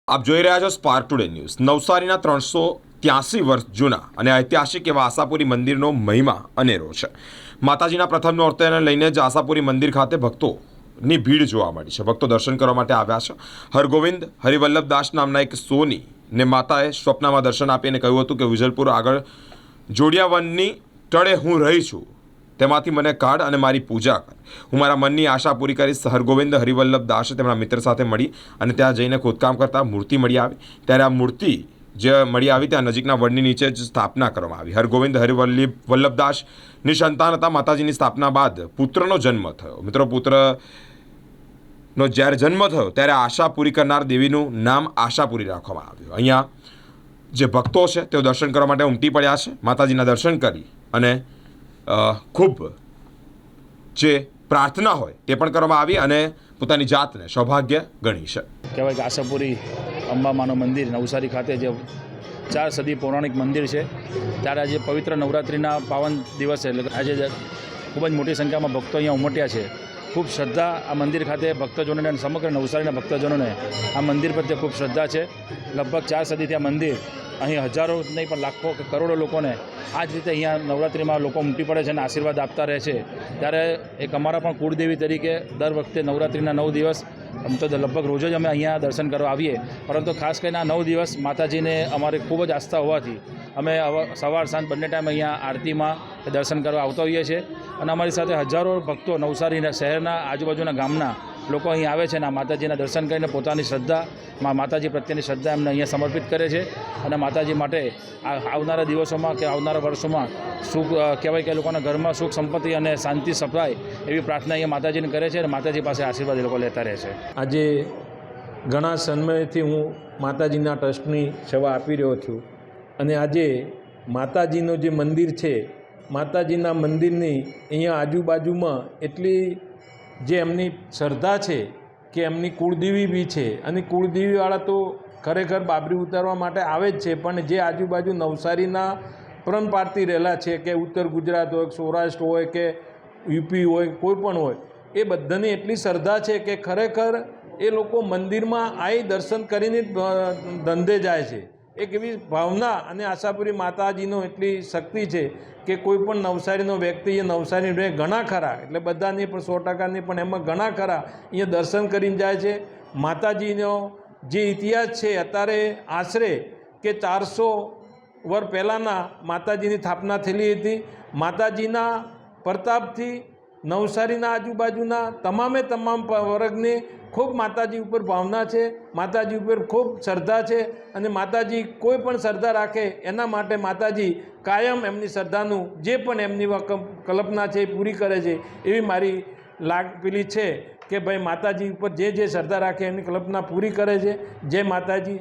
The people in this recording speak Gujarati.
આપ જોઈ રહ્યા છો સ્પાર્ક ટુડે ન્યૂઝ। નવસારીના 383 વર્ષ જૂના અને ઐતિહાસિક એવા આશાપુરી મંદિરનો મહિમા અનેરો છે। માતાજીના પ્રથમ નોરતેને લઈને જ આશાપુરી મંદિર ખાતે ભક્તોની ભીડ જોવા મળી છે। ભક્તો દર્શન કરવા માટે આવ્યા છે। હરગોવિંદ હરિવલ્લભદાસ નામના એક સોનીને માતાએ સ્વપ્નમાં દર્શન આપીને કહ્યું હતું કે વિજલપુર આગળ જોડિયાવનની તળે હું રહી છું, તેમાંથી મને કાઢ અને મારી પૂજા કર। હું મારા મનની આશા પૂરી કરીશ। હરગોવિંદ હરિવલ્લભદાસે તેમના મિત્ર સાથે મળી અને ત્યાં જઈને ખોદકામ કરતા મૂર્તિ મળી આવી। ત્યારે આ મૂર્તિ જે મળી આવી ત્યાં નજીકના વડની નીચે જ સ્થાપના કરવામાં આવી। હરગોવિંદ હરિવલ્લભદાસની સંતાન હતા। માતાજીની સ્થાપના બાદ પુત્રનો જન્મ થયો। મિત્રો, પુત્રનો જ્યારે જન્મ થયો ત્યારે આશા પૂરી કરનાર દેવીનું નામ આશાપુરી રાખવામાં આવ્યું। અહીંયા જે ભક્તો છે તેઓ દર્શન કરવા માટે ઉમટી પડ્યા છે। માતાજીના દર્શન કરી અને ખૂબ જે પ્રાર્થના હોય તે પણ કરવામાં આવી અને પોતાની જાતને સૌભાગ્ય ગણી છે। કહેવાય કે આશાપુરી અંબામાનું મંદિર નવસારી ખાતે જે 4 સદી પૌરાણિક મંદિર છે, ત્યારે આજે પવિત્ર નવરાત્રિના પાવન દિવસે એટલે આજે ખૂબ જ મોટી સંખ્યામાં ભક્તો અહીંયા ઉમટ્યા છે। ખૂબ શ્રદ્ધા આ મંદિર ખાતે ભક્તજનોને અને સમગ્ર નવસારીના ભક્તજનોને આ મંદિર પ્રત્યે ખૂબ શ્રદ્ધા છે। લગભગ 4 સદીથી આ મંદિર અહીં હજારો નહીં પણ લાખો કે કરોડો લોકોને આ જ રીતે અહીંયા નવરાત્રિમાં લોકો ઉમટી પડે છે અને આશીર્વાદ આપતા રહે છે। ત્યારે એક અમારા પણ કુળદેવી તરીકે દર વખતે નવરાત્રિના 9 દિવસ આમ તો લગભગ રોજ જ અમે અહીંયા દર્શન કરવા આવીએ, પરંતુ ખાસ કરીને આ 9 દિવસ માતાજીને અમારી ખૂબ જ આસ્થા હોવાથી અમે સવાર સાંજ બંને ટાઈમ અહીંયા આરતીમાં દર્શન કરવા આવતા હોઈએ છીએ અને અમારી સાથે હજારો ભક્તો નવસારીના શહેરના આજુબાજુના ગામના લોકો અહીં આવે છે અને માતાજીના દર્શન કરીને પોતાની શ્રદ્ધા માતાજી પ્રત્યેની શ્રદ્ધા એમને અહીંયા સમર્પિત કરે છે અને માતાજી માટે આવનારા દિવસોમાં કે આવનારા વર્ષોમાં સુખ કહેવાય કે લોકોના ઘરમાં સુખ સંપત્તિ અને શાંતિ સપ્લાય એવી પ્રાર્થના અહીંયા માતાજીને કરે છે અને માતાજી પાસે આશીર્વાદ એ લોકો લેતા રહે છે। આજે ઘણા સમયથી હું માતાજીના ટ્રસ્ટની સેવા આપી રહ્યો છું અને આજે માતાજીનું જે મંદિર છે, માતાજીના મંદિરની અહીંયા આજુબાજુમાં એટલી જે એમની શ્રદ્ધા છે કે એમની કુળદેવી બી છે અને કુળદેવીવાળા તો ખરેખર બાબરી ઉતારવા માટે આવે જ છે, પણ જે આજુબાજુ નવસારીના પરણપારથી રહેલા છે કે ઉત્તર ગુજરાત હોય, સૌરાષ્ટ્ર હોય કે યુપી હોય, કોઈ પણ હોય, એ બધાની એટલી શ્રદ્ધા છે કે ખરેખર એ લોકો મંદિરમાં આવી દર્શન કરીને ધંધે જાય છે। એક એવી ભાવના અને આશાપુરી માતાજીનો એટલી શક્તિ છે કે કોઈ પણ નવસારીનો વ્યક્તિ એ નવસારી ઘણા ખરા, એટલે બધાની પણ 100%ની પણ એમાં ઘણા ખરા અહીંયા દર્શન કરીને જાય છે। માતાજીનો જે ઇતિહાસ છે, અત્યારે આશરે કે 400 વર્ષ પહેલાંના માતાજીની સ્થાપના થયેલી હતી। માતાજીના પ્રતાપથી નવસારીના આજુબાજુના તમામ વર્ગને ખૂબ માતાજી ઉપર ભાવના છે, માતાજી ઉપર ખૂબ શ્રદ્ધા છે અને માતાજી કોઈ પણ શ્રદ્ધા રાખે એના માટે માતાજી કાયમ એમની શ્રદ્ધાનું જે પણ એમની કલ્પના છે એ પૂરી કરે છે। એવી મારી પેલી છે કે ભાઈ માતાજી ઉપર જે શ્રદ્ધા રાખે એમની કલ્પના પૂરી કરે છે। જય માતાજી,